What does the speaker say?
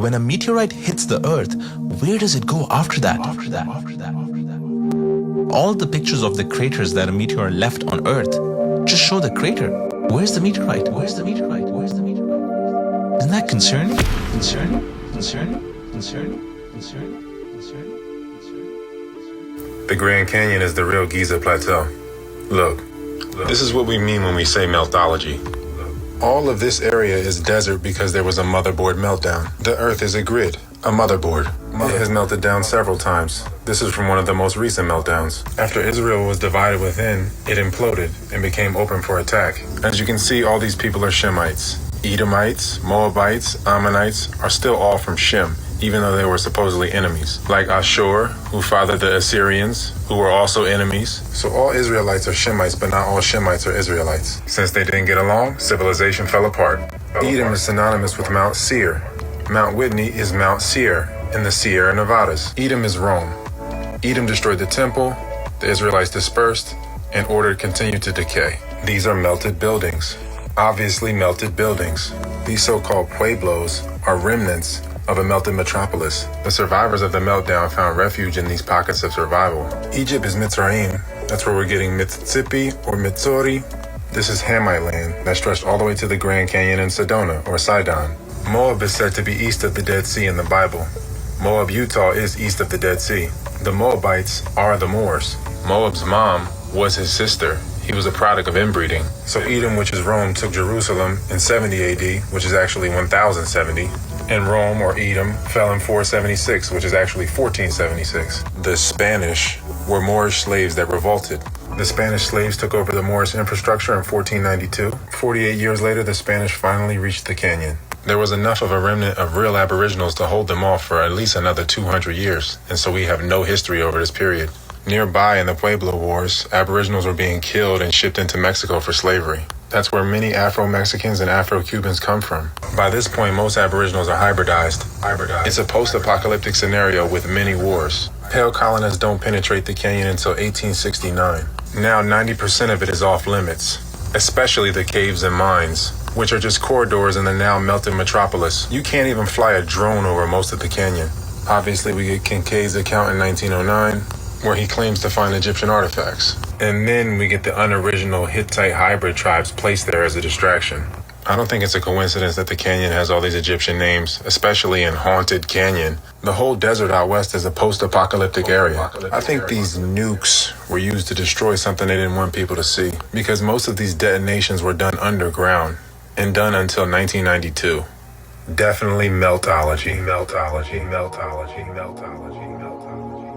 When a meteorite hits the Earth, where does it go after that? All the pictures of the craters that a meteor left on Earth just show the crater. Where's the meteorite? Where's the meteorite? Where's the meteorite? Isn't that concerning? Concerning? Concerning? Concerning? Concerning? Concerning? The Grand Canyon is the real Giza Plateau. Look, this is what we mean when we say meltology. All of this area is desert because there was a motherboard meltdown. The Earth is a grid, a motherboard. It has melted down several times. This is from one of the most recent meltdowns. After Israel was divided within, it imploded and became open for attack. As you can see, all these people are Shemites. Edomites, Moabites, Ammonites are still all from Shem, even though they were supposedly enemies. Like Ashur, who fathered the Assyrians, who were also enemies. So all Israelites are Shemites, but not all Shemites are Israelites. Since they didn't get along, civilization fell apart. Edom is synonymous with Mount Seir. Mount Whitney is Mount Seir in the Sierra Nevadas. Edom is Rome. Edom destroyed the temple, the Israelites dispersed, and order continued to decay. These are melted buildings. Obviously melted buildings. These so-called pueblos are remnants of a melted metropolis. The survivors of the meltdown found refuge in these pockets of survival. Egypt is Mitzrayim. That's where we're getting Mississippi or Mitsori. This is Hamite land that stretched all the way to the Grand Canyon in Sedona or Sidon. Moab is said to be east of the Dead Sea in the Bible. Moab, Utah is east of the Dead Sea. The Moabites are the Moors. Moab's mom was his sister. He was a product of inbreeding. So Edom, which is Rome, took Jerusalem in 70 AD, which is actually 1070. And Rome, or Edom, fell in 476, which is actually 1476. The Spanish were Moorish slaves that revolted. The Spanish slaves took over the Moorish infrastructure in 1492. 48 years later, the Spanish finally reached the canyon. There was enough of a remnant of real aboriginals to hold them off for at least another 200 years, and so we have no history over this period. Nearby in the Pueblo Wars, aboriginals were being killed and shipped into Mexico for slavery. That's where many Afro-Mexicans and Afro-Cubans come from. By this point, most aboriginals are hybridized. It's a post-apocalyptic scenario with many wars. Pale colonists don't penetrate the canyon until 1869. Now 90% of it is off limits, especially the caves and mines, which are just corridors in the now melted metropolis. You can't even fly a drone over most of the canyon. Obviously, we get Kincaid's account in 1909, where he claims to find Egyptian artifacts. And then we get the unoriginal Hittite hybrid tribes placed there as a distraction. I don't think it's a coincidence that the canyon has all these Egyptian names, especially in Haunted Canyon. The whole desert out west is a post-apocalyptic area. I think these nukes were used to destroy something they didn't want people to see, because most of these detonations were done underground and done until 1992. Definitely meltology, meltology, meltology, meltology, meltology.